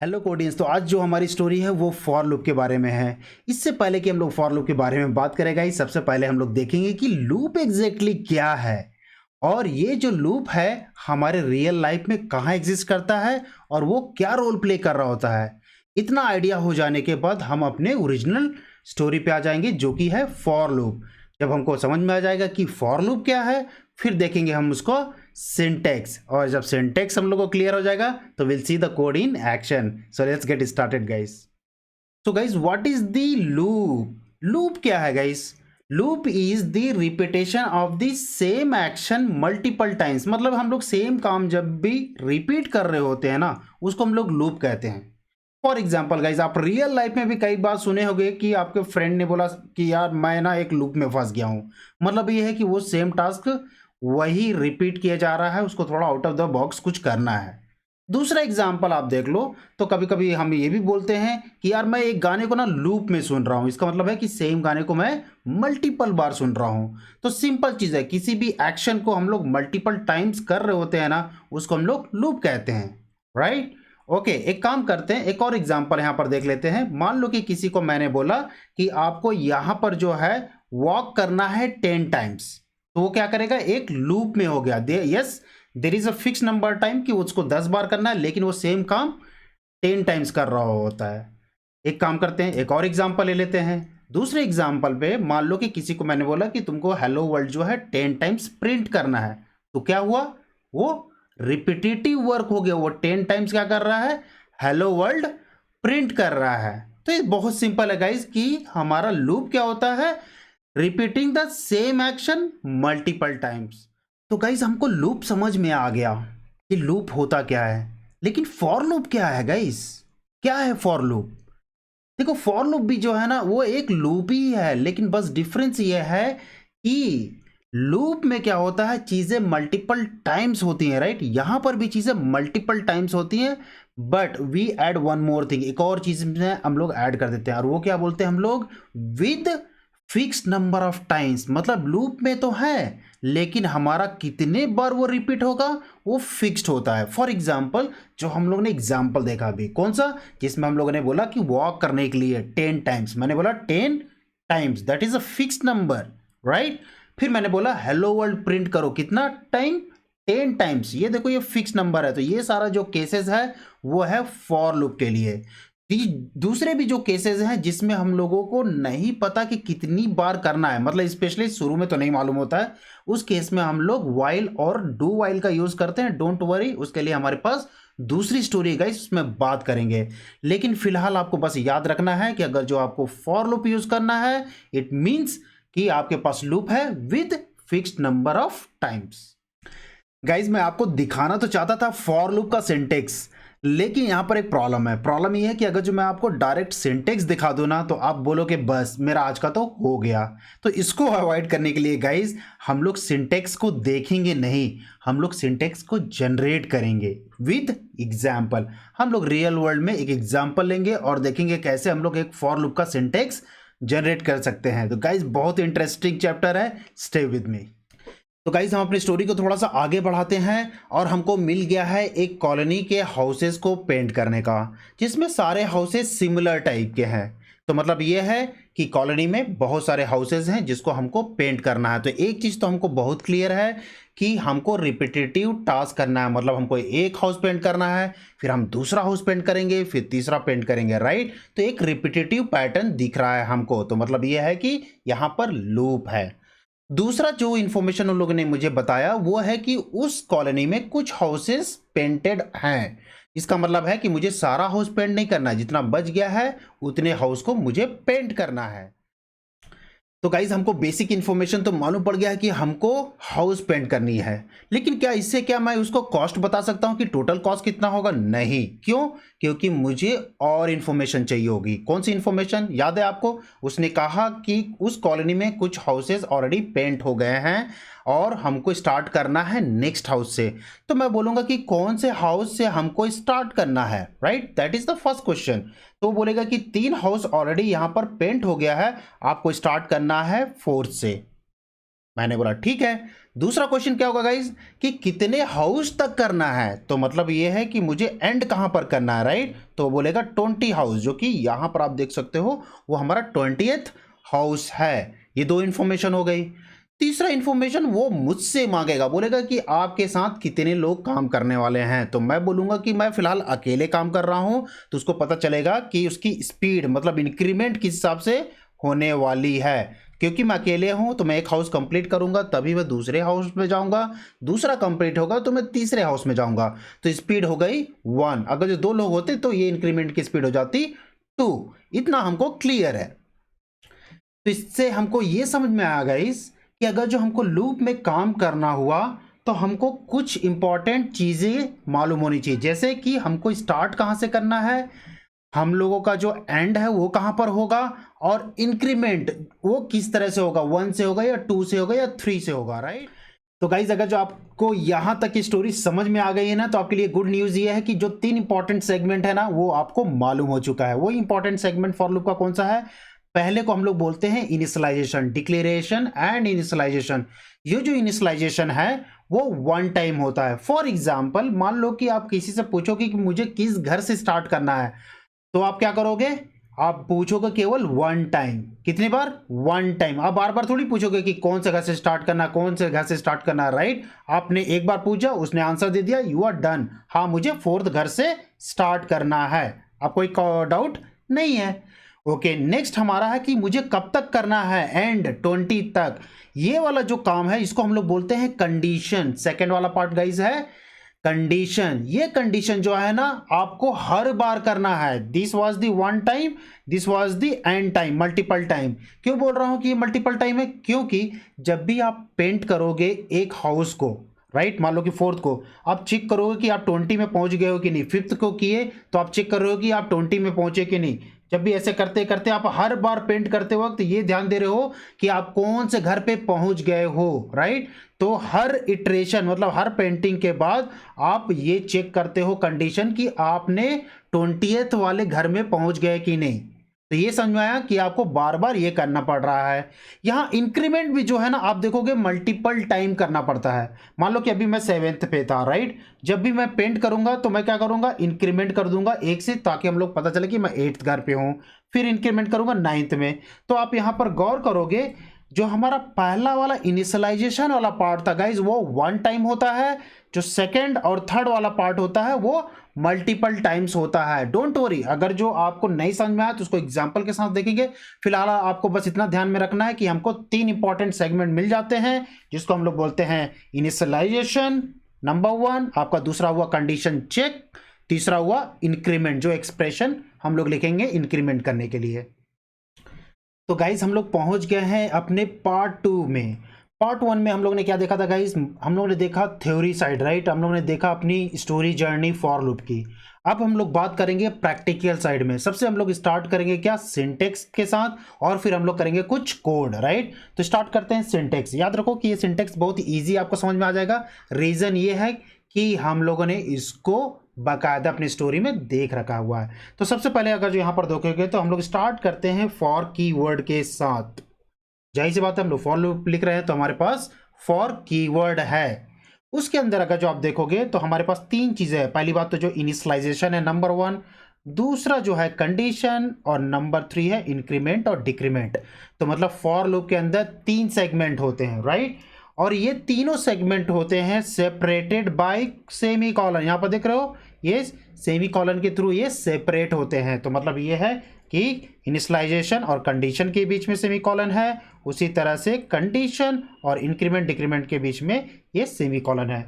Hello कोडियंस। तो आज जो हमारी स्टोरी है वो फॉर लूप के बारे में है। इससे पहले कि हम लोग फॉर लूप के बारे में बात करेगा ही सबसे पहले हम लोग देखेंगे कि लूप एग्जैक्टली क्या है और ये जो लूप है हमारे रियल लाइफ में कहाँ एग्जिस्ट करता है और वो क्या रोल प्ले कर रहा होता है। इतना आइडिया हो जाने के बाद हम अपने ओरिजिनल स्टोरी पे आ जाएंगे जो कि है फॉर लूप। जब हमको समझ में आ जाएगा कि फॉर लूप क्या है फिर देखेंगे हम उसको सिंटेक्स, और जब सिंटेक्स हम लोग को क्लियर हो जाएगा तो will see the code in action. So let's get started guys. तो guys what is the loop? Loop क्या है guys? Loop is the repetition of the same action multiple times. मतलब हम लोग सेम काम जब भी रिपीट कर रहे होते हैं ना उसको हम लोग लूप कहते हैं। फॉर एग्जाम्पल गाइज, आप रियल लाइफ में भी कई बार सुने होंगे कि आपके फ्रेंड ने बोला कि यार मैं ना एक लूप में फंस गया हूँ। मतलब ये है कि वो सेम टास्क वही रिपीट किया जा रहा है, उसको थोड़ा आउट ऑफ द बॉक्स कुछ करना है। दूसरा एग्जाम्पल आप देख लो तो कभी कभी हम ये भी बोलते हैं कि यार मैं एक गाने को ना लूप में सुन रहा हूँ। इसका मतलब है कि सेम गाने को मैं मल्टीपल बार सुन रहा हूँ। तो सिंपल चीज़ है, किसी भी एक्शन को हम लोग मल्टीपल टाइम्स कर रहे होते हैं ना उसको हम लोग लूप कहते हैं, राइट। ओके, एक काम करते हैं, एक और एग्जाम्पल यहाँ पर देख लेते हैं। मान लो कि किसी को मैंने बोला कि आपको यहाँ पर जो है वॉक करना है 10 टाइम्स, तो वो क्या करेगा, एक लूप में हो गया। Yes, there is a fix number time कि उसको 10 बार करना है, लेकिन वो सेम काम 10 टाइम्स कर रहा होता है। एक काम करते हैं, एक और एग्जाम्पल ले लेते हैं। दूसरे एग्जाम्पल पे मान लो कि किसी को मैंने बोला कि तुमको हेलो वर्ल्ड जो है 10 टाइम्स प्रिंट करना है, तो क्या हुआ, वो रिपीटेटिव वर्क हो गया। वो 10 टाइम्स क्या कर रहा है, हेलो वर्ल्ड प्रिंट कर रहा है। तो ये बहुत सिंपल है गाइज कि हमारा लूप क्या होता है, repeating the same action multiple times. तो गाइज हमको लूप समझ में आ गया कि लूप होता क्या है, लेकिन फॉर लूप क्या है गाइज? क्या है फॉर लूप? देखो, फॉर लूप भी जो है ना वो एक लूप ही है, लेकिन बस डिफरेंस ये है कि लूप में क्या होता है, चीजें मल्टीपल टाइम्स होती हैं, राइट। यहां पर भी चीजें मल्टीपल टाइम्स होती हैं, but we add one more thing, एक और चीज में हम लोग ऐड कर देते हैं, और वो क्या बोलते हैं हम लोग, with fix number of times. मतलब लूप में तो है लेकिन हमारा कितने बार वो रिपीट होगा वो फिक्स्ड होता है। फॉर एग्जाम्पल, जो हम लोग ने एग्जाम्पल देखा अभी, कौन सा, जिसमें हम लोगों ने बोला कि वॉक करने के लिए 10 टाइम्स, मैंने बोला 10 times, that is a fixed number, right. फिर मैंने बोला हेलो वर्ल्ड प्रिंट करो, कितना टाइम, 10 टाइम्स। ये देखो ये फिक्स नंबर है। तो ये सारा जो केसेस है वो है फॉर लूप के लिए। दूसरे भी जो केसेस हैं जिसमें हम लोगों को नहीं पता कि कितनी बार करना है, मतलब स्पेशली शुरू में तो नहीं मालूम होता है, उस केस में हम लोग वाइल और डू वाइल का यूज करते हैं। डोंट वरी, उसके लिए हमारे पास दूसरी स्टोरी है गाइस, उसमें बात करेंगे। लेकिन फिलहाल आपको बस याद रखना है कि अगर जो आपको फॉर लूप यूज करना है, इट मींस कि आपके पास लूप है with fixed number of times. Guys मैं आपको दिखाना तो चाहता था फॉर लूप का सिंटेक्स, लेकिन यहां पर एक प्रॉब्लम है। प्रॉब्लम ये है कि अगर जो मैं आपको डायरेक्ट सिंटेक्स दिखा दूं ना तो आप बोलोगे बस मेरा आज का तो हो गया। तो इसको अवॉइड करने के लिए गाइज हम लोग सिंटेक्स को देखेंगे नहीं, हम लोग सिंटेक्स को जनरेट करेंगे विद एग्जाम्पल। हम लोग रियल वर्ल्ड में एक एग्जाम्पल लेंगे और देखेंगे कैसे हम लोग एक फॉर लूप का सिंटेक्स जनरेट कर सकते हैं। तो गाइज बहुत इंटरेस्टिंग चैप्टर है, स्टे विद मी। तो गाइज हम अपनी स्टोरी को थोड़ा सा आगे बढ़ाते हैं और हमको मिल गया है एक कॉलोनी के हाउसेस को पेंट करने का, जिसमें सारे हाउसेस सिमिलर टाइप के हैं। तो मतलब ये है कि कॉलोनी में बहुत सारे हाउसेस हैं जिसको हमको पेंट करना है। तो एक चीज़ तो हमको बहुत क्लियर है कि हमको रिपीटेटिव टास्क करना है। मतलब हमको एक हाउस पेंट करना है, फिर हम दूसरा हाउस पेंट करेंगे, फिर तीसरा पेंट करेंगे, राइट। तो एक रिपीटेटिव पैटर्न दिख रहा है हमको। तो मतलब ये है कि यहाँ पर लूप है। दूसरा जो इंफॉर्मेशन उन लोगों ने मुझे बताया वो है कि उस कॉलोनी में कुछ हाउसेस पेंटेड हैं। इसका मतलब है कि मुझे सारा हाउस पेंट नहीं करना है, जितना बच गया है उतने हाउस को मुझे पेंट करना है। तो गाइज हमको बेसिक इन्फॉर्मेशन तो मालूम पड़ गया है कि हमको हाउस पेंट करनी है, लेकिन क्या इससे क्या मैं उसको कॉस्ट बता सकता हूं कि टोटल कॉस्ट कितना होगा? नहीं। क्यों? क्योंकि मुझे और इन्फॉर्मेशन चाहिए होगी। कौन सी इन्फॉर्मेशन याद है आपको? उसने कहा कि उस कॉलोनी में कुछ हाउसेस ऑलरेडी पेंट हो गए हैं और हमको स्टार्ट करना है नेक्स्ट हाउस से। तो मैं बोलूंगा कि कौन से हाउस से हमको स्टार्ट करना है, right, that is the first question. तो बोलेगा कि 3 हाउस ऑलरेडी यहां पर पेंट हो गया है, आपको स्टार्ट करना है 4th से। मैंने बोला ठीक है। दूसरा क्वेश्चन क्या होगा गाइज कि कितने हाउस तक करना है, तो मतलब ये है कि मुझे एंड कहां पर करना है, राइट। तो बोलेगा 20 हाउस, जो कि यहां पर आप देख सकते हो वो हमारा 20th हाउस है। ये दो इंफॉर्मेशन हो गई। तीसरा इंफॉर्मेशन वो मुझसे मांगेगा, बोलेगा कि आपके साथ कितने लोग काम करने वाले हैं। तो मैं बोलूंगा कि मैं फिलहाल अकेले काम कर रहा हूं, तो उसको पता चलेगा कि उसकी स्पीड मतलब इंक्रीमेंट किस हिसाब से होने वाली है। क्योंकि मैं अकेले हूं तो मैं एक हाउस कंप्लीट करूंगा तभी मैं दूसरे हाउस में जाऊंगा, दूसरा कंप्लीट होगा तो मैं तीसरे हाउस में जाऊंगा। तो स्पीड हो गई 1। अगर जो 2 लोग होते तो ये इंक्रीमेंट की स्पीड हो जाती 2। इतना हमको क्लियर है। तो इससे हमको ये समझ में आया गाइस कि अगर जो हमको लूप में काम करना हुआ तो हमको कुछ इंपॉर्टेंट चीजें मालूम होनी चाहिए, जैसे कि हमको स्टार्ट कहां से करना है, हम लोगों का जो एंड है वो कहां पर होगा, और इंक्रीमेंट वो किस तरह से होगा, 1 से होगा या 2 से होगा या 3 से होगा, राइट। तो गाइज अगर जो आपको यहां तक की स्टोरी समझ में आ गई है ना, तो आपके लिए गुड न्यूज ये है कि जो 3 इंपॉर्टेंट सेगमेंट है ना वो आपको मालूम हो चुका है। वो इंपॉर्टेंट सेगमेंट फॉर लूप का कौन सा है, पहले को हम लोग बोलते हैं इनिशियलाइजेशन, डिक्लेरेशन एंड इनिशियलाइजेशन। ये जो इनिशियलाइजेशन है वो 1 टाइम होता है। फॉर एग्जाम्पल मान लो कि आप किसी से पूछोगे कि मुझे किस घर से स्टार्ट करना है, तो आप क्या करोगे, आप पूछोगे केवल 1 टाइम। कितनी बार, 1 टाइम। आप बार बार थोड़ी पूछोगे कि कौन से घर से स्टार्ट करना, कौन से घर से स्टार्ट करना, राइट। आपने एक बार पूछा, उसने आंसर दे दिया, यू आर डन। हाँ मुझे 4th घर से स्टार्ट करना है, आप कोई डाउट नहीं है। ओके नेक्स्ट हमारा है कि मुझे कब तक करना है, एंड 20 तक। ये वाला जो काम है इसको हम लोग बोलते हैं कंडीशन। सेकेंड वाला पार्ट गाइज है कंडीशन। ये कंडीशन जो है ना आपको हर बार करना है। This was the 1 time, this was the end time, multiple time. क्यों बोल रहा हूं कि ये मल्टीपल टाइम है, क्योंकि जब भी आप पेंट करोगे एक हाउस को, राइट, मान लो कि 4th को, आप चेक करोगे कि आप 20 में पहुंच गए हो कि नहीं। 5th को किए तो आप चेक कर रहे हो कि आप 20 में पहुंचे कि नहीं। जब भी ऐसे करते करते आप हर बार पेंट करते वक्त ये ध्यान दे रहे हो कि आप कौन से घर पे पहुंच गए हो, राइट। तो हर इटरेशन मतलब हर पेंटिंग के बाद आप ये चेक करते हो कंडीशन कि आपने 20th वाले घर में पहुंच गए कि नहीं। तो ये समझ में आया कि आपको बार बार ये करना पड़ रहा है। यहाँ इंक्रीमेंट भी जो है ना आप देखोगे मल्टीपल टाइम करना पड़ता है। मान लो कि अभी मैं 7th पे था, राइट। जब भी मैं पेंट करूंगा तो मैं क्या करूंगा, इंक्रीमेंट कर दूंगा 1 से, ताकि हम लोग पता चले कि मैं 8th घर पे हूं। फिर इंक्रीमेंट करूंगा 9th में। तो आप यहां पर गौर करोगे जो हमारा पहला वाला इनिशियलाइजेशन वाला पार्ट था गाइज वो 1 टाइम होता है। जो सेकंड और थर्ड वाला पार्ट होता है वो मल्टीपल टाइम्स होता है। डोंट वरी, अगर जो आपको नहीं समझ में आया तो उसको एग्जांपल के साथ देखेंगे। फिलहाल आपको बस इतना ध्यान में रखना है कि हमको 3 इंपॉर्टेंट सेगमेंट मिल जाते हैं, जिसको हम लोग बोलते हैं इनिशियलाइजेशन नंबर 1, आपका दूसरा हुआ कंडीशन चेक, तीसरा हुआ इंक्रीमेंट, जो एक्सप्रेशन हम लोग लिखेंगे इंक्रीमेंट करने के लिए। तो गाइज हम लोग पहुंच गए हैं अपने पार्ट 2 में। पार्ट 1 में हम लोग ने क्या देखा था गाइज, हम लोग ने देखा थ्योरी साइड, राइट। हम लोग ने देखा अपनी स्टोरी जर्नी फॉर लूप की। अब हम लोग बात करेंगे प्रैक्टिकल साइड में। सबसे हम लोग स्टार्ट करेंगे क्या, सिंटेक्स के साथ, और फिर हम लोग करेंगे कुछ कोड, राइट। तो स्टार्ट करते हैं सिंटेक्स। याद रखो कि ये सिंटेक्स बहुत ईजी आपको समझ में आ जाएगा। रीजन ये है कि हम लोगों ने इसको बाकायदा अपनी स्टोरी में देख रखा हुआ है। तो सबसे पहले अगर जो यहाँ पर देखोगे तो हम लोग स्टार्ट करते हैं फॉर कीवर्ड के साथ। जाहिर सी बात है हम लोग फॉर लूप लिख रहे हैं तो हमारे पास फॉर कीवर्ड है। उसके अंदर अगर जो आप देखोगे तो हमारे पास 3 चीजें हैं। पहली बात तो जो इनिशियलाइजेशन है नंबर 1, दूसरा जो है कंडीशन, और नंबर 3 है इंक्रीमेंट और डिक्रीमेंट। तो मतलब फॉर लूप के अंदर 3 सेगमेंट होते हैं, राइट। और ये तीनों सेगमेंट होते हैं सेपरेटेड बाय सेमी कॉलन। यहां पर देख रहे हो ये सेमी कॉलन के थ्रू ये सेपरेट होते हैं। तो मतलब ये है कि इनिशियलाइजेशन और कंडीशन के बीच में सेमी कॉलन है, उसी तरह से कंडीशन और इंक्रीमेंट डिक्रीमेंट के बीच में ये सेमी कॉलन है,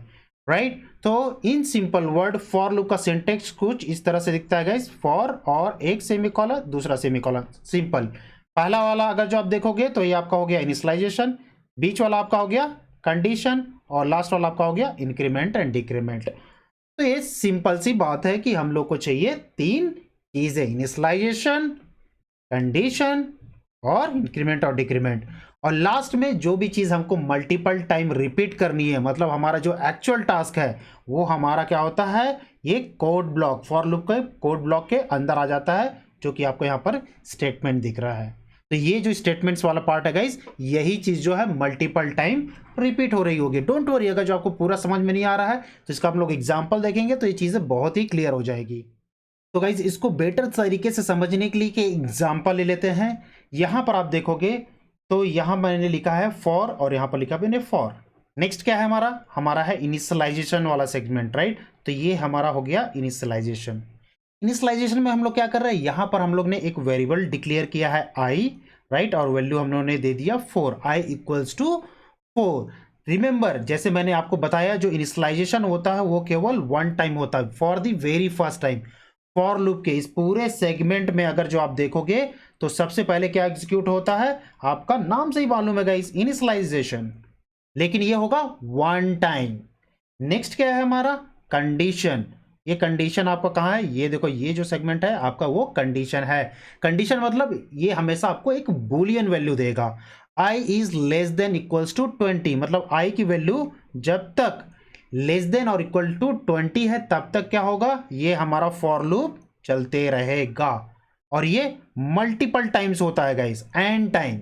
राइट। तो in simple word for loop का सिंटेक्स कुछ इस तरह से दिखता है गाइस, फॉर और एक सेमी कॉलन दूसरा सेमी कॉलन, सिंपल। पहला वाला अगर जो आप देखोगे तो ये आपका हो गया इनिशियलाइजेशन, बीच वाला आपका हो गया कंडीशन, और लास्ट वाला आपका हो गया इंक्रीमेंट एंड डिक्रीमेंट। तो ये सिंपल सी बात है कि हम लोग को चाहिए 3 चीजें, इनिशियलाइजेशन, कंडीशन और इंक्रीमेंट और डिक्रीमेंट। और लास्ट में जो भी चीज हमको मल्टीपल टाइम रिपीट करनी है, मतलब हमारा जो एक्चुअल टास्क है वो हमारा क्या होता है, ये कोड ब्लॉक, फॉर लूप के कोड ब्लॉक के अंदर आ जाता है, जो कि आपको यहाँ पर स्टेटमेंट दिख रहा है। तो ये जो स्टेटमेंट्स वाला पार्ट है गाइस, यही चीज जो है मल्टीपल टाइम रिपीट हो रही होगी। डोंट वरी, अगर जो आपको पूरा समझ में नहीं आ रहा है तो इसका हम लोग एग्जाम्पल देखेंगे तो ये चीजें बहुत ही क्लियर हो जाएगी। तो गाइज इसको बेटर तरीके से समझने के लिए कि एग्जाम्पल ले लेते हैं। यहां पर आप देखोगे तो यहां मैंने लिखा है फॉर और यहां पर लिखा मैंने फॉर। नेक्स्ट क्या है हमारा है इनिशियलाइजेशन वाला सेगमेंट, राइट। तो ये हमारा हो गया इनिशियलाइजेशन। इनिशियलाइजेशन में हम लोग क्या कर रहे हैं, यहां पर हम लोग ने एक वेरिएबल डिक्लेयर किया है आई, राइट, और वैल्यू हम लोगों ने दे दिया 4, आई इक्वल्स टू 4। रिमेंबर, जैसे मैंने आपको बताया जो इनिशियलाइजेशन होता है वो केवल वन टाइम होता है, for the very first time. For loop के इस पूरे सेगमेंट में अगर जो आप देखोगे तो सबसे पहले क्या एग्जीक्यूट होता है, आपका नाम से ही मालूम है गाइस, इनिशियलाइजेशन, लेकिन ये होगा वन टाइम। नेक्स्ट क्या है हमारा कंडीशन। ये कंडीशन आपका कहाँ है, ये देखो, ये जो सेगमेंट है आपका वो कंडीशन है। कंडीशन मतलब ये हमेशा आपको एक बूलियन वैल्यू देगा। i is less than equals to 20, मतलब i की वैल्यू जब तक लेस देन और इक्वल टू 20 है तब तक क्या होगा, ये हमारा फॉर लूप चलते रहेगा। और ये मल्टीपल टाइम्स होता है गाइस, एन टाइम,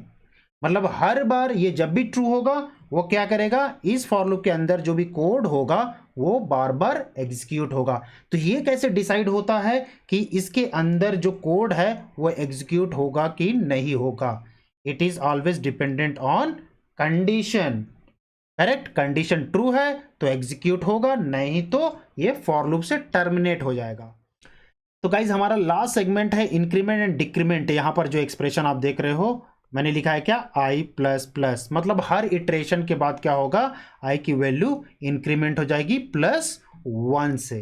मतलब हर बार ये जब भी ट्रू होगा वो क्या करेगा, इस फॉर लूप के अंदर जो भी कोड होगा वो बार बार एग्जीक्यूट होगा। तो ये कैसे डिसाइड होता है कि इसके अंदर जो कोड है वो एग्जीक्यूट होगा कि नहीं होगा, it is always dependent on condition. Correct, condition true है तो एग्जीक्यूट होगा, नहीं तो ये फॉर लूप से टर्मिनेट हो जाएगा। तो गाइज हमारा लास्ट सेगमेंट है इंक्रीमेंट एंड डिक्रीमेंट। यहां पर जो एक्सप्रेशन आप देख रहे हो मैंने लिखा है क्या, आई प्लस प्लस, मतलब हर इटरेशन के बाद क्या होगा, आई की वैल्यू इंक्रीमेंट हो जाएगी +1 से।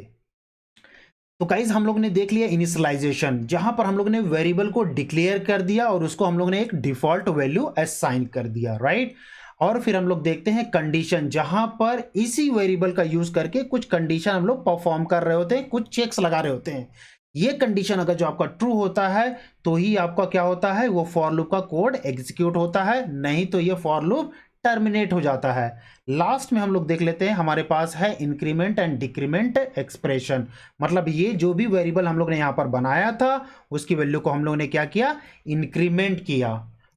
तो गाइज हम लोग ने देख लिया इनिशियलाइजेशन, जहां पर हम लोग ने वेरिएबल को डिक्लेयर कर दिया और उसको हम लोग ने एक डिफॉल्ट वैल्यू असाइन कर दिया, राइट। और फिर हम लोग देखते हैं कंडीशन, जहां पर इसी वेरिएबल का यूज करके कुछ कंडीशन हम लोग परफॉर्म कर रहे होते हैं, कुछ चेक्स लगा रहे होते हैं। ये कंडीशन अगर जो आपका ट्रू होता है तो ही आपका क्या होता है, वो फॉर लूप का कोड एग्जीक्यूट होता है, नहीं तो ये फॉर लूप टर्मिनेट हो जाता है। लास्ट में हम लोग देख लेते हैं, हमारे पास है इंक्रीमेंट एंड डिक्रीमेंट एक्सप्रेशन, मतलब ये जो भी वेरिएबल हम लोग ने यहां पर बनाया था उसकी वैल्यू को हम लोग ने क्या किया, इंक्रीमेंट किया,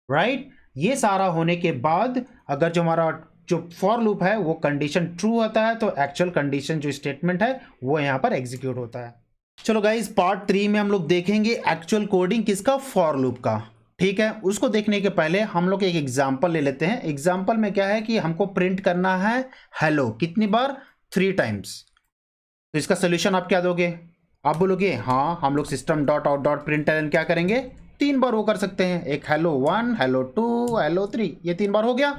राइट। ये सारा होने के बाद अगर जो हमारा जो फॉर लूप है वो कंडीशन ट्रू होता है तो एक्चुअल कंडीशन जो स्टेटमेंट है वो यहां पर एग्जीक्यूट होता है। चलो गाइस पार्ट 3 में हम लोग देखेंगे एक्चुअल कोडिंग किसका, फॉर लूप का, ठीक है। उसको देखने के पहले हम लोग एक एग्जांपल ले लेते हैं। एग्जांपल में क्या है कि हमको प्रिंट करना है हेलो, कितनी बार, 3 टाइम्स। तो इसका सोल्यूशन आप क्या दोगे, आप बोलोगे हाँ हम लोग system dot out dot println क्या करेंगे, 3 बार वो कर सकते हैं, एक हेलो 1, हेलो 2, हेलो 3, ये 3 बार हो गया।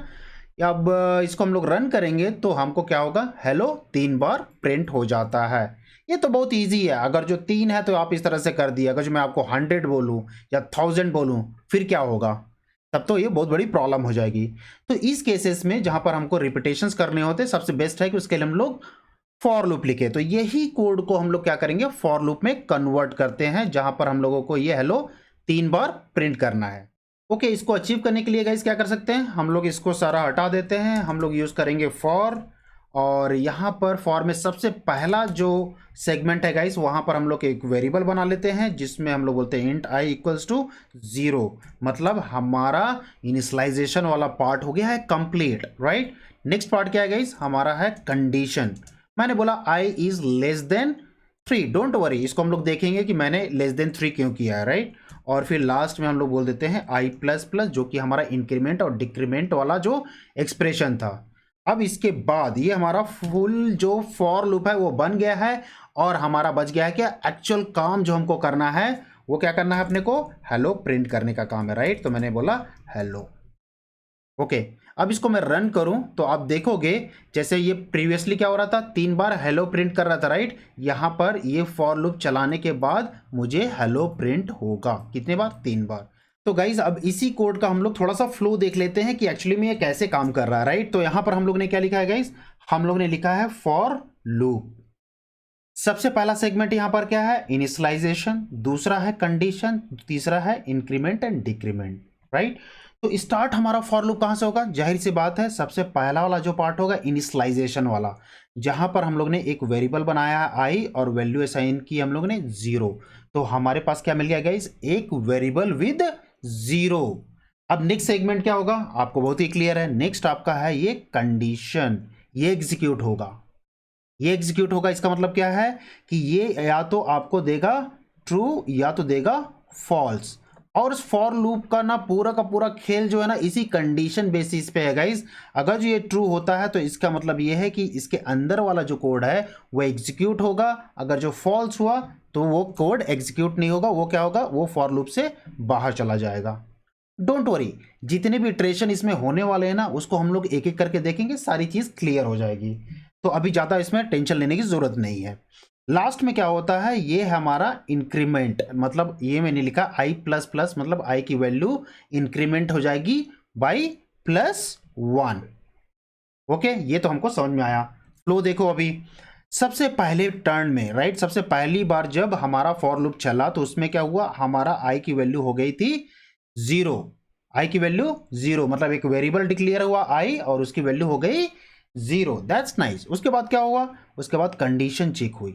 अब इसको हम लोग रन करेंगे तो हमको क्या होगा, हेलो 3 बार प्रिंट हो जाता है। ये तो बहुत इजी है, अगर जो 3 है तो आप इस तरह से कर दिए, अगर जो मैं आपको 100 बोलूं या 1000 बोलूं फिर क्या होगा, तब तो ये बहुत बड़ी प्रॉब्लम हो जाएगी। तो इस केसेस में जहां पर हमको रिपीटेशंस करने होते हैं सबसे बेस्ट है कि उसके लिए हम लोग फॉर लूप लिखे। तो यही कोड को हम लोग क्या करेंगे, फॉर लूप में कन्वर्ट करते हैं, जहां पर हम लोगों को ये हेलो 3 बार प्रिंट करना है। ओके, इसको अचीव करने के लिए गाइस क्या कर सकते हैं, हम लोग इसको सारा हटा देते हैं, हम लोग यूज करेंगे फॉर, और यहाँ पर फॉर में सबसे पहला जो सेगमेंट है गाइस वहाँ पर हम लोग एक वेरिएबल बना लेते हैं जिसमें हम लोग बोलते हैं इंट i इक्वल्स टू 0, मतलब हमारा इनिशियलाइजेशन वाला पार्ट हो गया है कंप्लीट, राइट। नेक्स्ट पार्ट क्या है गाइस, हमारा है कंडीशन। मैंने बोला i is less then 3, don't worry, इसको हम लोग देखेंगे कि मैंने लेस देन 3 क्यों किया है, राइट। और फिर लास्ट में हम लोग बोल देते हैं i प्लस प्लस, जो कि हमारा इंक्रीमेंट और डिक्रीमेंट वाला जो एक्सप्रेशन था। अब इसके बाद ये हमारा फुल जो फॉर लूप है वो बन गया है और हमारा बच गया है क्या, एक्चुअल काम जो हमको करना है वो क्या करना है, अपने को हेलो प्रिंट करने का काम है, राइट। तो मैंने बोला हेलो, ओके। अब इसको मैं रन करूं तो आप देखोगे जैसे ये प्रीवियसली क्या हो रहा था, 3 बार हेलो प्रिंट कर रहा था, राइट। यहां पर ये फॉर लूप चलाने के बाद मुझे हेलो प्रिंट होगा, कितने बार, 3 बार। तो गाइज अब इसी कोड का हम लोग थोड़ा सा फ्लो देख लेते हैं कि एक्चुअली में ये कैसे काम कर रहा है, राइट। तो यहां पर हम लोग ने क्या लिखा है गाइज, हम लोग ने लिखा है फॉर लूप। सबसे पहला सेगमेंट यहां पर क्या है, इनिशियलाइजेशन, दूसरा है कंडीशन, तीसरा है इंक्रीमेंट एंड डिक्रीमेंट, राइट। तो स्टार्ट हमारा फॉर लूप कहां से होगा, जाहिर सी बात है सबसे पहला वाला जो पार्ट होगा इनिशियलाइजेशन वाला, जहां पर हम लोग ने एक वेरिएबल बनाया आई और वैल्यू असाइन की हम लोग ने 0। तो हमारे पास क्या मिल गया गाइज, एक वेरिएबल विद 0। अब नेक्स्ट सेगमेंट क्या होगा आपको बहुत ही क्लियर है। नेक्स्ट आपका है ये कंडीशन, ये एग्जीक्यूट होगा, ये एग्जीक्यूट होगा। इसका मतलब क्या है कि ये या तो आपको देगा ट्रू या तो देगा फॉल्स। और उस फॉर लूप का ना पूरा का पूरा खेल जो है ना इसी कंडीशन बेसिस पे है गाइस। अगर जो ये ट्रू होता है तो इसका मतलब ये है कि इसके अंदर वाला जो कोड है वो एग्जीक्यूट होगा। अगर जो फॉल्स हुआ तो वो कोड एग्जीक्यूट नहीं होगा, वो क्या होगा, वो फॉर लूप से बाहर चला जाएगा। डोंट वरी, जितने भी इटरेशन इसमें होने वाले हैं ना उसको हम लोग एक एक करके देखेंगे, सारी चीज क्लियर हो जाएगी। तो अभी ज़्यादा इसमें टेंशन लेने की ज़रूरत नहीं है। लास्ट में क्या होता है, ये है हमारा इंक्रीमेंट, मतलब ये मैंने लिखा आई प्लस प्लस, मतलब आई की वैल्यू इंक्रीमेंट हो जाएगी बाई +1। ओके, ये तो हमको समझ में आया। फ्लो देखो अभी सबसे पहले टर्न में, राइट, सबसे पहली बार जब हमारा फॉर लूप चला तो उसमें क्या हुआ, हमारा आई की वैल्यू हो गई थी 0। आई की वैल्यू 0, मतलब एक वेरिएबल डिक्लेयर हुआ आई और उसकी वैल्यू हो गई 0। That's nice. उसके बाद क्या हुआ, उसके बाद कंडीशन चेक हुई।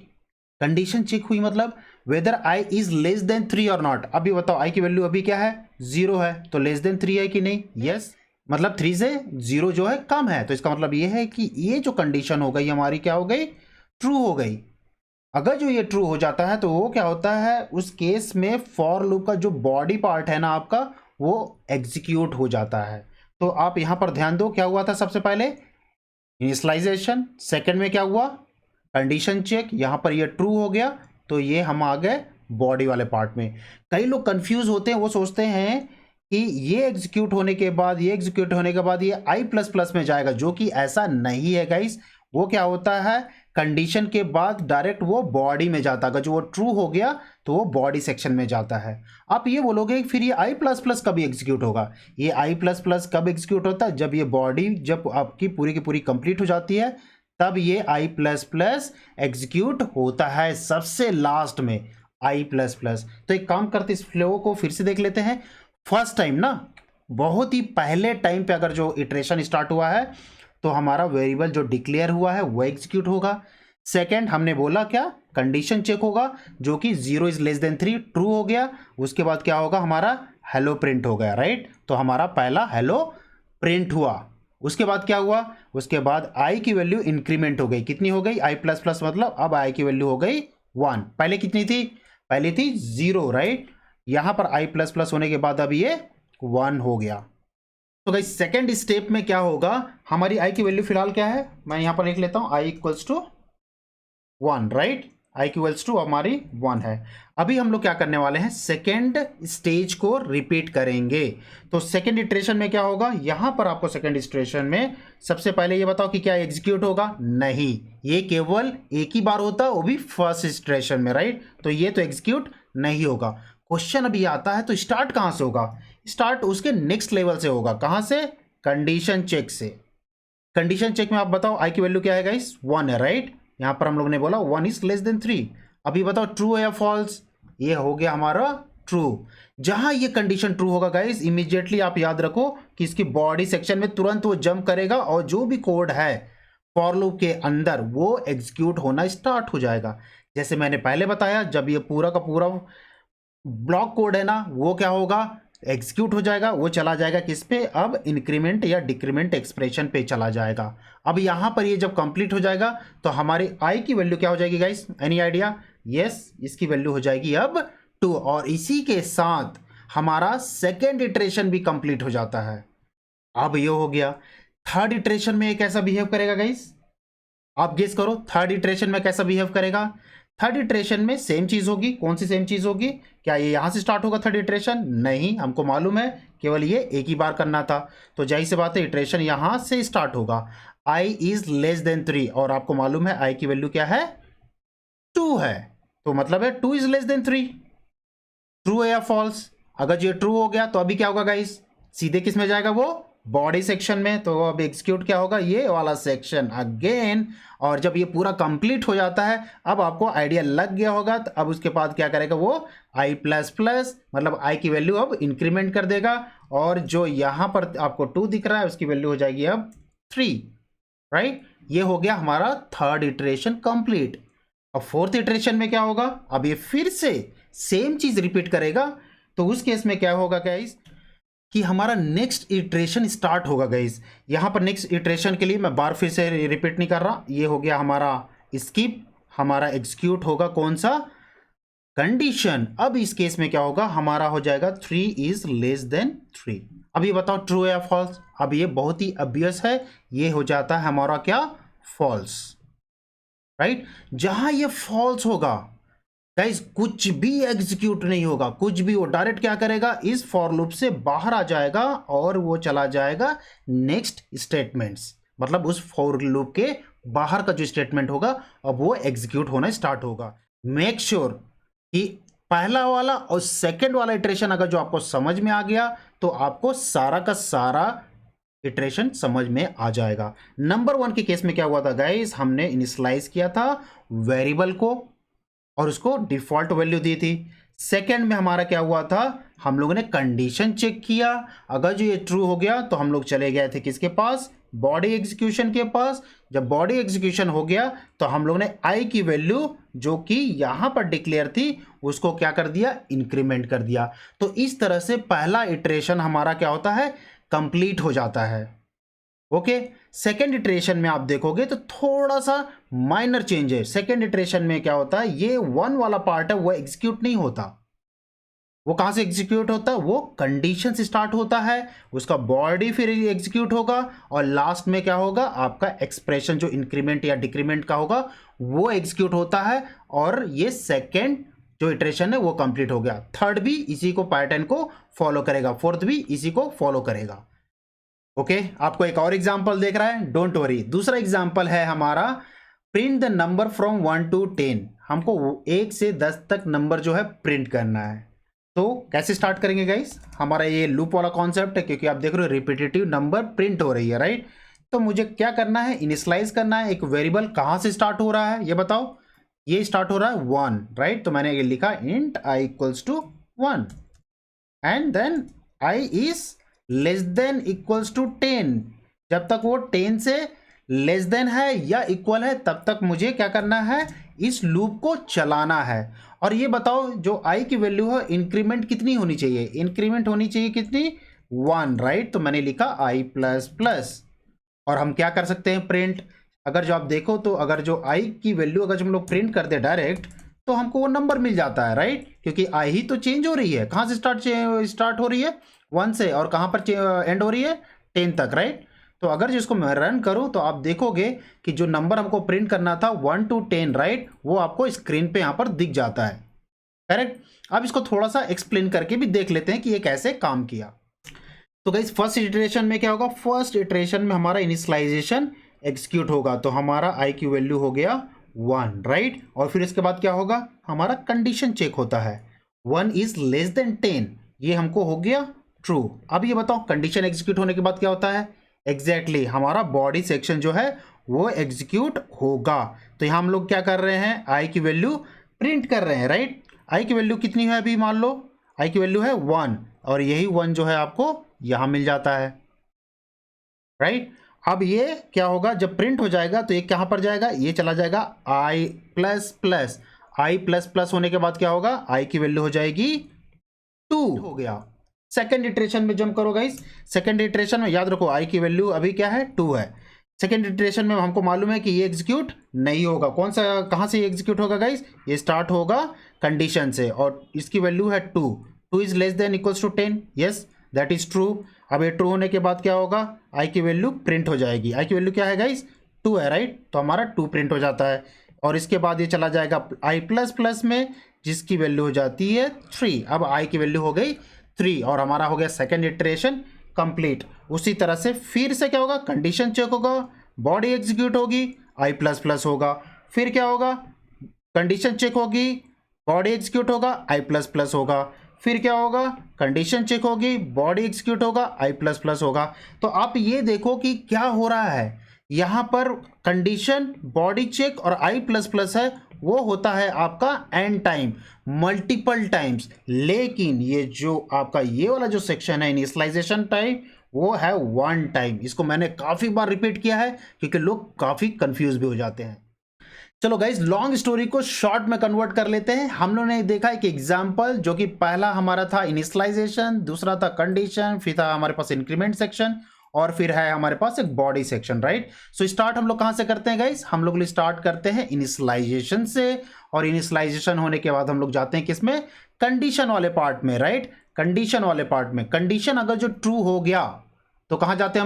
कंडीशन चेक हुई मतलब whether I is less then 3 और नॉट। अभी बताओ आई की वैल्यू अभी क्या है, 0 है, तो लेस देन 3 है कि नहीं, यस। मतलब 3 से 0 जो है कम है, तो इसका मतलब ये है कि ये जो कंडीशन हो गई हमारी क्या हो गई, ट्रू हो गई। अगर जो ये ट्रू हो जाता है तो वो क्या होता है, उस केस में फॉर लूप का जो बॉडी पार्ट है ना आपका वो एग्जीक्यूट हो जाता है। तो आप यहां पर ध्यान दो, क्या हुआ था सबसे पहले इनिशियलाइजेशन, सेकंड में क्या हुआ कंडीशन चेक, यहां पर ये ट्रू हो गया तो ये हम आ गए बॉडी वाले पार्ट में। कई लोग कंफ्यूज होते हैं, वो सोचते हैं कि ये एग्जीक्यूट होने के बाद, ये एग्जीक्यूट होने के बाद ये आई प्लस प्लस में जाएगा, जो कि ऐसा नहीं है गाइस। वो क्या होता है, कंडीशन के बाद डायरेक्ट वो बॉडी में जाता है। अगर जो वो ट्रू हो गया तो वो बॉडी सेक्शन में जाता है। आप ये बोलोगे फिर ये आई प्लस प्लस कब एग्जीक्यूट होगा, ये आई प्लस प्लस कब एग्जीक्यूट होता है, जब ये बॉडी जब आपकी पूरी की पूरी कंप्लीट हो जाती है तब ये आई प्लस प्लस एग्जीक्यूट होता है, सबसे लास्ट में आई प्लस प्लस। तो एक काम करते इस फ्लो को फिर से देख लेते हैं। फर्स्ट टाइम ना, बहुत ही पहले टाइम पे अगर जो इटरेशन स्टार्ट हुआ है तो हमारा वेरिएबल जो डिक्लेयर हुआ है वो एग्जीक्यूट होगा। सेकंड हमने बोला क्या, कंडीशन चेक होगा, जो कि 0 इज लेस देन 3 ट्रू हो गया। उसके बाद क्या होगा, हमारा हेलो प्रिंट हो गया, राइट। तो हमारा पहला हेलो प्रिंट हुआ। उसके बाद क्या हुआ, उसके बाद आई की वैल्यू इंक्रीमेंट हो गई, कितनी हो गई, आई प्लस प्लस, मतलब अब आई की वैल्यू हो गई 1। पहले कितनी थी, पहले थी 0, राइट। यहां पर आई प्लस प्लस होने के बाद अब ये 1 हो गया। तो गाइस सेकेंड स्टेप में क्या होगा, हमारी आई की वैल्यू फिलहाल क्या है, मैं यहां पर लिख लेता हूं I equals to 1, right. I equals to हमारी 1 है। अभी हम लोग क्या करने वाले हैं, सेकेंड स्टेज को रिपीट करेंगे। तो सेकेंड इटरेशन में क्या होगा, यहां पर आपको सेकेंड इटरेशन में सबसे पहले ये बताओ कि क्या एग्जीक्यूट होगा, नहीं, ये केवल एक ही बार होता है, वो भी फर्स्ट इटरेशन में, राइट। तो ये तो एग्जीक्यूट नहीं होगा। क्वेश्चन अभी आता है तो स्टार्ट कहां से होगा, स्टार्ट उसके नेक्स्ट लेवल से होगा, कहां से, कंडीशन चेक से। कंडीशन चेक में आप बताओ आई की वैल्यू क्या है गाइस, 1 है, राइट। यहां पर हम लोग ने बोला 1 इज लेस देन 3। अभी बताओ ट्रू है या फॉल्स, ये हो गया हमारा ट्रू। जहां ये कंडीशन ट्रू होगा गाइस, इमीडिएटली आप याद रखो कि इसकी बॉडी सेक्शन में तुरंत वो जंप करेगा और जो भी कोड है फॉर लूप के अंदर वो एग्जीक्यूट होना स्टार्ट हो जाएगा। जैसे मैंने पहले बताया, जब ये पूरा का पूरा ब्लॉक कोड है ना वो क्या होगा, एग्जीक्यूट हो जाएगा, वो चला जाएगा किस पे, अब इंक्रीमेंट या डिक्रीमेंट एक्सप्रेशन पे चला जाएगा। अब यहां पर ये जब कंप्लीट हो जाएगा तो हमारी आई की वैल्यू क्या हो जाएगी गाइस, एनी आइडिया, यस, इसकी वैल्यू हो जाएगी अब 2। और इसी के साथ हमारा सेकेंड इटरेशन भी कंप्लीट हो जाता है। अब ये हो गया। थर्ड इटरेशन में ये कैसा बिहेव करेगा गाइस, आप गेस करो, थर्ड इटरेशन में कैसा बिहेव करेगा। थर्ड इटरेशन में सेम चीज होगी, कौन सी सेम चीज होगी, क्या ये यहां से स्टार्ट होगा थर्ड इटरेशन, नहीं, हमको मालूम है केवल ये एक ही बार करना था। तो जाहिर सी बात है इटरेशन यहां से स्टार्ट होगा, आई इज लेस देन 3, और आपको मालूम है आई की वैल्यू क्या है, 2 है। तो मतलब है 2 इज लेस देन 3, ट्रू है या फॉल्स। अगर ये ट्रू हो गया तो अभी क्या होगा गाइस, सीधे किस में जाएगा, वो बॉडी सेक्शन में। तो अब एग्जीक्यूट क्या होगा, ये वाला सेक्शन अगेन। और जब ये पूरा कंप्लीट हो जाता है, अब आपको आइडिया लग गया होगा, तो अब उसके बाद क्या करेगा वो, आई प्लस प्लस, मतलब आई की वैल्यू अब इंक्रीमेंट कर देगा, और जो यहां पर आपको 2 दिख रहा है उसकी वैल्यू हो जाएगी अब 3, राइट। ये हो गया हमारा थर्ड इटरेशन कंप्लीट। अब फोर्थ इटरेशन में क्या होगा, अब ये फिर से सेम चीज रिपीट करेगा। तो उस केस में क्या होगा गाइस, कि हमारा नेक्स्ट इटरेशन स्टार्ट होगा गाइस। यहाँ पर नेक्स्ट इटरेशन के लिए मैं बार फिर से रिपीट नहीं कर रहा, ये हो गया हमारा स्किप, हमारा एग्जीक्यूट होगा कौन सा, कंडीशन। अब इस केस में क्या होगा, हमारा हो जाएगा 3 इज लेस देन 3। अब ये बताओ ट्रू है या फॉल्स। अब ये बहुत ही ऑब्वियस है, ये हो जाता है हमारा क्या, फॉल्स, राइट। जहां ये फॉल्स होगा गाइस कुछ भी एग्जीक्यूट नहीं होगा, कुछ भी, वो डायरेक्ट क्या करेगा, इस फॉर लूप से बाहर आ जाएगा और वो चला जाएगा नेक्स्ट स्टेटमेंट्स, मतलब उस फॉर लूप के बाहर का जो स्टेटमेंट होगा अब वो एग्जीक्यूट होना स्टार्ट होगा। मेक श्योर कि पहला वाला और सेकंड वाला इटरेशन अगर जो आपको समझ में आ गया तो आपको सारा का सारा इटरेशन समझ में आ जाएगा। नंबर 1 के केस में क्या हुआ था गाइस, हमने इनिशियलाइज किया था वेरिएबल को और उसको डिफॉल्ट वैल्यू दी थी। सेकंड में हमारा क्या हुआ था, हम लोगों ने कंडीशन चेक किया, अगर जो ये ट्रू हो गया तो हम लोग चले गए थे किसके पास, बॉडी एग्जीक्यूशन के पास। जब बॉडी एग्जीक्यूशन हो गया तो हम लोग ने आई की वैल्यू जो कि यहां पर डिक्लेयर थी उसको क्या कर दिया, इंक्रीमेंट कर दिया। तो इस तरह से पहला इटरेशन हमारा क्या होता है, कंप्लीट हो जाता है। ओके, सेकेंड इटरेशन में आप देखोगे तो थोड़ा सा माइनर चेंज है। सेकेंड इटरेशन में क्या होता है, ये 1 वाला पार्ट है वो एग्जीक्यूट नहीं होता। वो कहां से एग्जीक्यूट होता है, वो कंडीशन से स्टार्ट होता है, उसका बॉडी फिर एग्जीक्यूट होगा और लास्ट में क्या होगा, आपका एक्सप्रेशन जो इंक्रीमेंट या डिक्रीमेंट का होगा वो एग्जीक्यूट होता है। और ये सेकेंड जो इटरेशन है वो कंप्लीट हो गया। थर्ड भी इसी को पैटर्न को फॉलो करेगा, फोर्थ भी इसी को फॉलो करेगा। ओके, आपको एक और एग्जांपल देख रहा है, डोंट वरी। दूसरा एग्जांपल है हमारा, print the number from 1 to 10। हमको 1 से 10 तक नंबर जो है प्रिंट करना है। तो कैसे स्टार्ट करेंगे गाइस, हमारा ये लूप वाला कॉन्सेप्ट है, क्योंकि आप देख रहे हो रिपीटेटिव नंबर प्रिंट हो रही है, राइट। तो मुझे क्या करना है, इनिशियलाइज करना है। एक वेरिएबल कहाँ से स्टार्ट हो रहा है ये बताओ, ये स्टार्ट हो रहा है 1, राइट। तो मैंने ये लिखा int i equals to 1 and then i is less than equals to 10। जब तक वो 10 से लेस देन है या इक्वल है तब तक मुझे क्या करना है, इस लूप को चलाना है। और ये बताओ जो i की वैल्यू है इंक्रीमेंट कितनी होनी चाहिए, इंक्रीमेंट होनी चाहिए कितनी, 1, राइट। तो मैंने लिखा i प्लस प्लस। और हम क्या कर सकते हैं, प्रिंट। अगर जो आप देखो तो अगर जो i की वैल्यू अगर जो हम लोग प्रिंट कर दे डायरेक्ट तो हमको वो नंबर मिल जाता है, राइट। क्योंकि i ही तो चेंज हो रही है, कहाँ से स्टार्ट हो रही है, 1 से, और कहाँ पर एंड हो रही है, 10 तक, राइट। तो अगर जिसको मैं रन करूं तो आप देखोगे कि जो नंबर हमको प्रिंट करना था 1 to 10, राइट, वो आपको स्क्रीन पे यहाँ पर दिख जाता है, करेक्ट। अब इसको थोड़ा सा एक्सप्लेन करके भी देख लेते हैं कि ये कैसे काम किया। तो गाइस फर्स्ट इटरेशन में क्या होगा, फर्स्ट इटरेशन में हमारा इनिशियलाइजेशन एग्जीक्यूट होगा, तो हमारा i की वैल्यू हो गया 1, राइट। और फिर इसके बाद क्या होगा, हमारा कंडीशन चेक होता है, 1 इज लेस देन 10, ये हमको हो गया ट्रू। अब ये बताओ कंडीशन एग्जीक्यूट होने के बाद क्या होता है, एग्जैक्टली हमारा बॉडी सेक्शन जो है वो एग्जीक्यूट होगा। तो यहाँ हम लोग क्या कर रहे हैं, i की वैल्यू प्रिंट कर रहे हैं, राइट। i की वैल्यू कितनी है, अभी मान लो i की वैल्यू है 1 और यही 1 जो है आपको यहाँ मिल जाता है, राइट। अब ये क्या होगा, जब प्रिंट हो जाएगा तो ये कहाँ पर जाएगा, ये चला जाएगा i plus plus. i plus plus होने के बाद क्या होगा, i की वैल्यू हो जाएगी 2, हो गया। सेकेंड इटरेशन में जंप करो गाइस, सेकेंड इटरेशन में याद रखो i की वैल्यू अभी क्या है, 2 है। सेकेंड इटरेशन में हमको मालूम है कि ये एग्जीक्यूट नहीं होगा, कौन सा, कहाँ से एग्जीक्यूट होगा गाइस, ये स्टार्ट होगा कंडीशन से और इसकी वैल्यू है 2 is less than equals to 10, yes that is true. अब ये ट्रू होने के बाद क्या होगा, i की वैल्यू प्रिंट हो जाएगी। i की वैल्यू क्या है गाइस, 2 है, राइट। तो हमारा 2 प्रिंट हो जाता है और इसके बाद ये चला जाएगा i प्लस प्लस में जिसकी वैल्यू हो जाती है 3। अब i की वैल्यू हो गई 3 और हमारा हो गया सेकेंड इटरेशन कंप्लीट। उसी तरह से फिर से क्या होगा, कंडीशन चेक होगा, बॉडी एग्जीक्यूट होगी, i प्लस प्लस होगा, फिर क्या होगा, कंडीशन चेक होगी, बॉडी एग्जीक्यूट होगा, i प्लस प्लस होगा, फिर क्या होगा, कंडीशन चेक होगी, बॉडी एग्जीक्यूट होगा, i प्लस प्लस होगा। तो आप ये देखो कि क्या हो रहा है, यहाँ पर कंडीशन, बॉडी चेक और i प्लस प्लस है, वो होता है आपका एंड टाइम, मल्टीपल टाइम्स। लेकिन ये जो आपका ये वाला जो सेक्शन है इनिशियलाइजेशन टाइम, वो है 1 टाइम। इसको मैंने काफ़ी बार रिपीट किया है क्योंकि लोग काफ़ी कंफ्यूज भी हो जाते हैं। चलो गाइज लॉन्ग स्टोरी को शॉर्ट में कन्वर्ट कर लेते हैं। हम लोगों ने देखा एक एग्जांपल जो कि पहला हमारा था इनिशियलाइजेशन, दूसरा था कंडीशन, फिर था हमारे पास इंक्रीमेंट सेक्शन और फिर है हमारे पास एक body section, right. So start हम लोग कहां से करते हैं गाइज, हम लोग स्टार्ट करते हैं इनिशियलाइजेशन से, और इनिशियलाइजेशन होने के बाद हम लोग जाते हैं किसमें, कंडीशन वाले पार्ट में, राइट। कंडीशन वाले पार्ट में कंडीशन अगर जो ट्रू हो गया तो कहां जाते हैं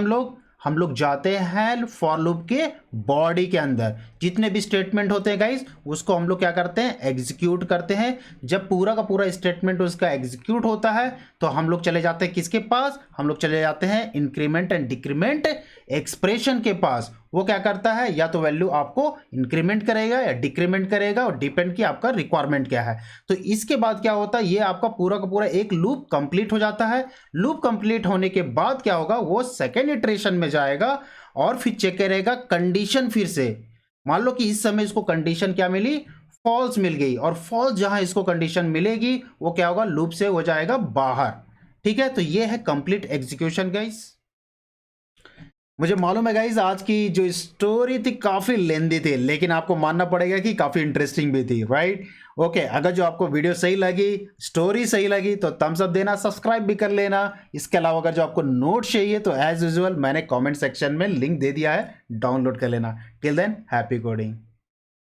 हम लोग जाते हैं फॉर लूप के बॉडी के अंदर। जितने भी स्टेटमेंट होते हैं गाइस उसको हम लोग क्या करते हैं, एग्जीक्यूट करते हैं। जब पूरा का पूरा स्टेटमेंट उसका एग्जीक्यूट होता है तो हम लोग चले जाते हैं किसके पास, हम लोग चले जाते हैं इंक्रीमेंट एंड डिक्रीमेंट एक्सप्रेशन के पास। वो क्या करता है, या तो वैल्यू आपको इंक्रीमेंट करेगा या डिक्रीमेंट करेगा, और डिपेंड कि आपका रिक्वायरमेंट क्या है। तो इसके बाद क्या होता है, ये आपका पूरा का पूरा एक लूप कंप्लीट हो जाता है। लूप कंप्लीट होने के बाद क्या होगा, वो सेकेंड इटरेशन में जाएगा और फिर चेक करेगा कंडीशन। फिर से मान लो कि इस समय इसको कंडीशन क्या मिली, फॉल्स मिल गई, और फॉल्स जहां इसको कंडीशन मिलेगी वो क्या होगा, लूप से हो जाएगा बाहर। ठीक है, तो ये है कंप्लीट एग्जीक्यूशन गाइस। मुझे मालूम है गाइज आज की जो स्टोरी थी काफ़ी लेंदी थी, लेकिन आपको मानना पड़ेगा कि काफ़ी इंटरेस्टिंग भी थी, राइट। ओके, अगर जो आपको वीडियो सही लगी, स्टोरी सही लगी तो थम्स अप देना, सब्सक्राइब भी कर लेना। इसके अलावा अगर जो आपको नोट चाहिए तो एज यूजुअल मैंने कमेंट सेक्शन में लिंक दे दिया है, डाउनलोड कर लेना। Till than happy coding.